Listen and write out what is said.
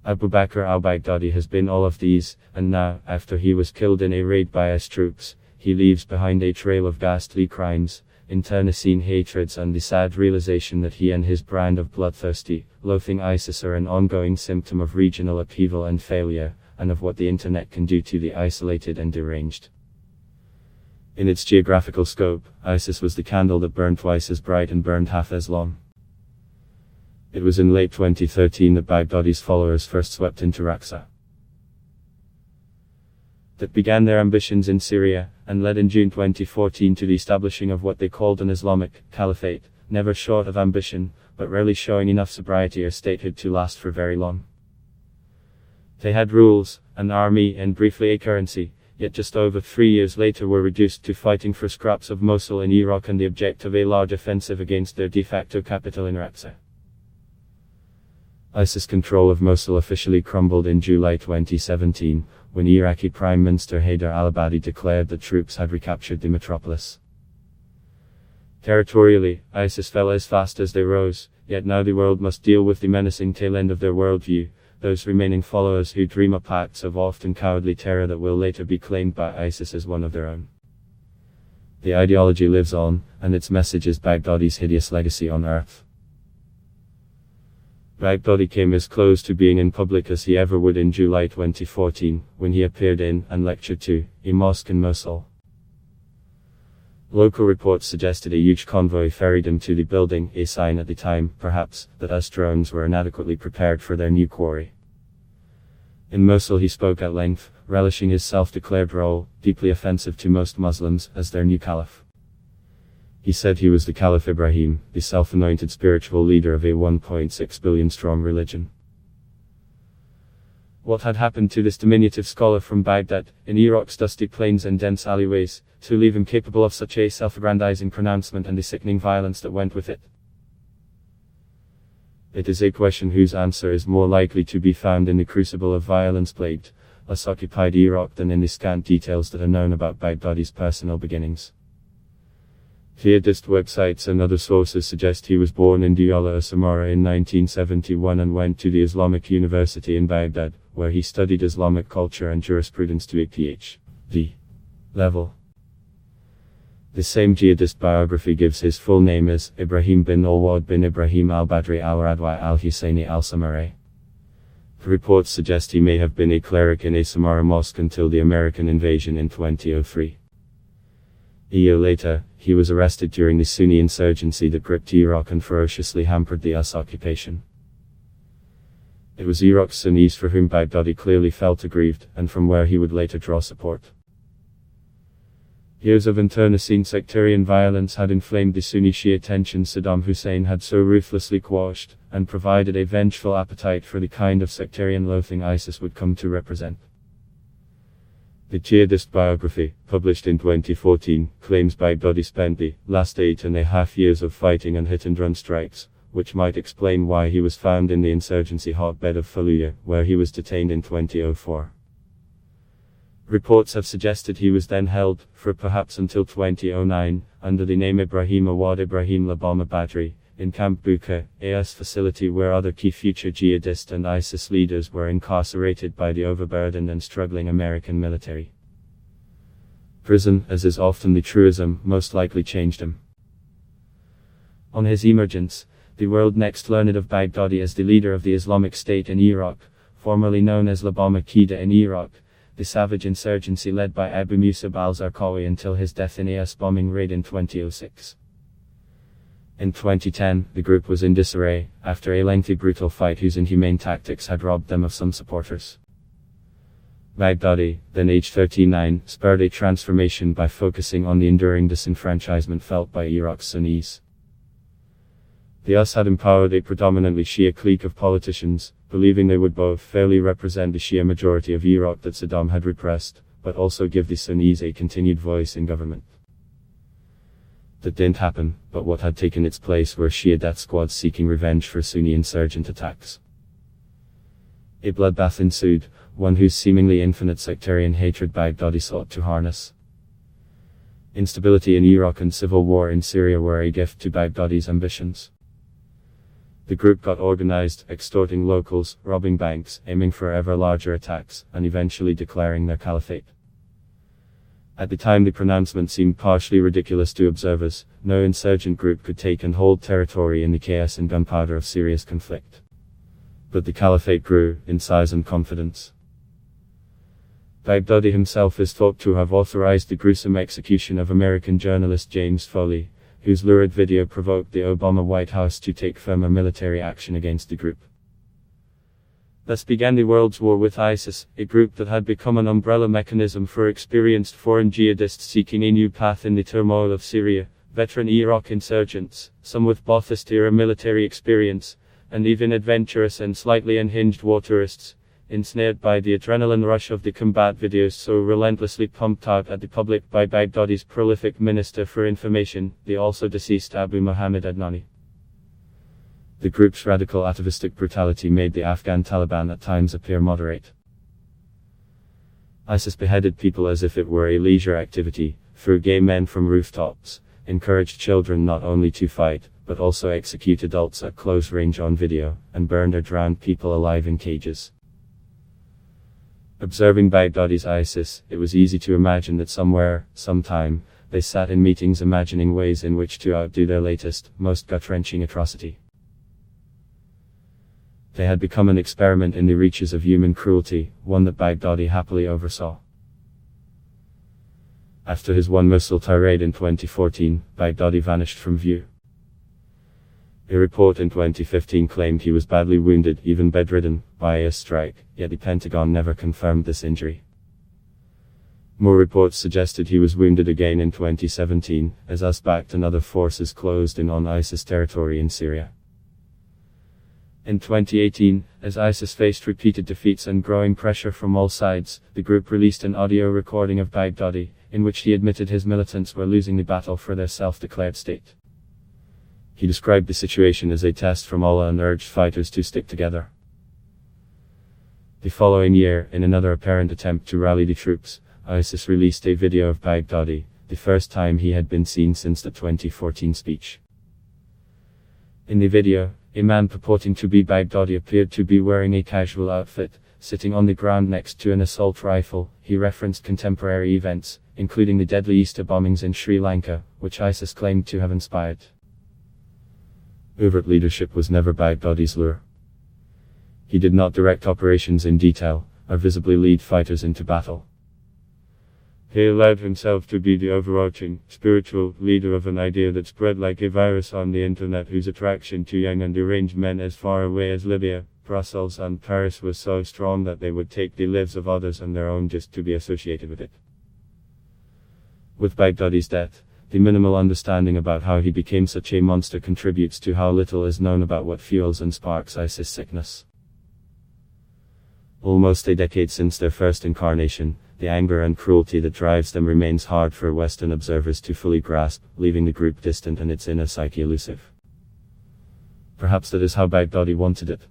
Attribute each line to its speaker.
Speaker 1: Abu Bakr al-Baghdadi has been all of these, and now, after he was killed in a raid by IS troops, he leaves behind a trail of ghastly crimes, internecine hatreds, and the sad realization that he and his brand of bloodthirsty, loathing ISIS are an ongoing symptom of regional upheaval and failure, and of what the internet can do to the isolated and deranged. In its geographical scope, ISIS was the candle that burned twice as bright and burned half as long. It was in late 2013 that Baghdadi's followers first swept into Raqqa. That began their ambitions in Syria, and led in June 2014 to the establishing of what they called an Islamic caliphate, never short of ambition, but rarely showing enough sobriety or statehood to last for very long. They had rules, an army, and briefly a currency, yet just over 3 years later were reduced to fighting for scraps of Mosul in Iraq and the object of a large offensive against their de facto capital in Raqqa. ISIS control of Mosul officially crumbled in July 2017, when Iraqi Prime Minister Haider al-Abadi declared that troops had recaptured the metropolis. Territorially, ISIS fell as fast as they rose, yet now the world must deal with the menacing tail end of their worldview, those remaining followers who dream up acts of often cowardly terror that will later be claimed by ISIS as one of their own. The ideology lives on, and its message is Baghdadi's hideous legacy on earth. Baghdadi came as close to being in public as he ever would in July 2014, when he appeared in, and lectured to, a mosque in Mosul. Local reports suggested a huge convoy ferried him to the building, a sign at the time, perhaps, that US drones were inadequately prepared for their new quarry. In Mosul he spoke at length, relishing his self-declared role, deeply offensive to most Muslims, as their new caliph. He said he was the Caliph Ibrahim, the self-anointed spiritual leader of a 1.6 billion strong religion. What had happened to this diminutive scholar from Baghdad, in Iraq's dusty plains and dense alleyways, to leave him capable of such a self-aggrandizing pronouncement and the sickening violence that went with it? It is a question whose answer is more likely to be found in the crucible of violence-plagued, US-occupied Iraq than in the scant details that are known about Baghdadi's personal beginnings. Jihadist websites and other sources suggest he was born in Diyala Samara in 1971 and went to the Islamic University in Baghdad, where he studied Islamic culture and jurisprudence to a Ph.D. level. The same jihadist biography gives his full name as Ibrahim bin al-Wad bin Ibrahim al-Badri al-Radwi al-Husayni al-Samari. Reports suggest he may have been a cleric in a Samara mosque until the American invasion in 2003. A year later, he was arrested during the Sunni insurgency that gripped Iraq and ferociously hampered the US occupation. It was Iraq's Sunnis for whom Baghdadi clearly felt aggrieved, and from where he would later draw support. Years of internecine sectarian violence had inflamed the Sunni-Shia tensions Saddam Hussein had so ruthlessly quashed, and provided a vengeful appetite for the kind of sectarian loathing ISIS would come to represent. The jihadist biography, published in 2014, claims Baghdadi spent the last 8.5 years of fighting and hit-and-run strikes, which might explain why he was found in the insurgency hotbed of Fallujah, where he was detained in 2004. Reports have suggested he was then held, for perhaps until 2009, under the name Ibrahim Awad Ibrahim Labama Badri, in Camp Buka, a US facility where other key future jihadist and ISIS leaders were incarcerated by the overburdened and struggling American military. Prison, as is often the truism, most likely changed him. On his emergence, the world next learned of Baghdadi as the leader of the Islamic State in Iraq, formerly known as Labama Qaeda in Iraq, the savage insurgency led by Abu Musab al-Zarqawi until his death in a US bombing raid in 2006. In 2010, the group was in disarray, after a lengthy brutal fight whose inhumane tactics had robbed them of some supporters. Baghdadi, then aged 39, spurred a transformation by focusing on the enduring disenfranchisement felt by Iraq's Sunnis. The US had empowered a predominantly Shia clique of politicians, believing they would both fairly represent the Shia majority of Iraq that Saddam had repressed, but also give the Sunnis a continued voice in government. That didn't happen, but what had taken its place were Shia death squads seeking revenge for Sunni insurgent attacks. A bloodbath ensued, one whose seemingly infinite sectarian hatred Baghdadi sought to harness. Instability in Iraq and civil war in Syria were a gift to Baghdadi's ambitions. The group got organized, extorting locals, robbing banks, aiming for ever larger attacks, and eventually declaring their caliphate. At the time the pronouncement seemed partially ridiculous to observers. No insurgent group could take and hold territory in the chaos and gunpowder of Syria's conflict. But the caliphate grew, in size and confidence. Baghdadi himself is thought to have authorized the gruesome execution of American journalist James Foley, whose lurid video provoked the Obama White House to take firmer military action against the group. Thus began the world's war with ISIS, a group that had become an umbrella mechanism for experienced foreign jihadists seeking a new path in the turmoil of Syria, veteran Iraq insurgents, some with bloodthirsty military experience, and even adventurous and slightly unhinged war tourists, ensnared by the adrenaline rush of the combat videos so relentlessly pumped out at the public by Baghdadi's prolific Minister for Information, the also deceased Abu Muhammad Adnani. The group's radical atavistic brutality made the Afghan Taliban at times appear moderate. ISIS beheaded people as if it were a leisure activity, threw gay men from rooftops, encouraged children not only to fight, but also execute adults at close range on video, and burned or drowned people alive in cages. Observing Baghdadi's ISIS, it was easy to imagine that somewhere, sometime, they sat in meetings imagining ways in which to outdo their latest, most gut-wrenching atrocity. They had become an experiment in the reaches of human cruelty, one that Baghdadi happily oversaw. After his one-missile tirade in 2014, Baghdadi vanished from view. A report in 2015 claimed he was badly wounded, even bedridden, by a strike, yet the Pentagon never confirmed this injury. More reports suggested he was wounded again in 2017, as US-backed and other forces closed in on ISIS territory in Syria. In 2018, as ISIS faced repeated defeats and growing pressure from all sides, the group released an audio recording of Baghdadi, in which he admitted his militants were losing the battle for their self-declared state. He described the situation as a test from Allah and urged fighters to stick together. The following year, in another apparent attempt to rally the troops, ISIS released a video of Baghdadi, the first time he had been seen since the 2014 speech. In the video, a man purporting to be Baghdadi appeared to be wearing a casual outfit, sitting on the ground next to an assault rifle. He referenced contemporary events, including the deadly Easter bombings in Sri Lanka, which ISIS claimed to have inspired. Overt leadership was never Baghdadi's lure. He did not direct operations in detail, or visibly lead fighters into battle. He allowed himself to be the overarching, spiritual leader of an idea that spread like a virus on the internet, whose attraction to young and deranged men as far away as Libya, Brussels and Paris was so strong that they would take the lives of others and their own just to be associated with it. With Baghdadi's death, the minimal understanding about how he became such a monster contributes to how little is known about what fuels and sparks ISIS sickness. Almost a decade since their first incarnation, the anger and cruelty that drives them remains hard for Western observers to fully grasp, leaving the group distant and its inner psyche elusive. Perhaps that is how Baghdadi wanted it.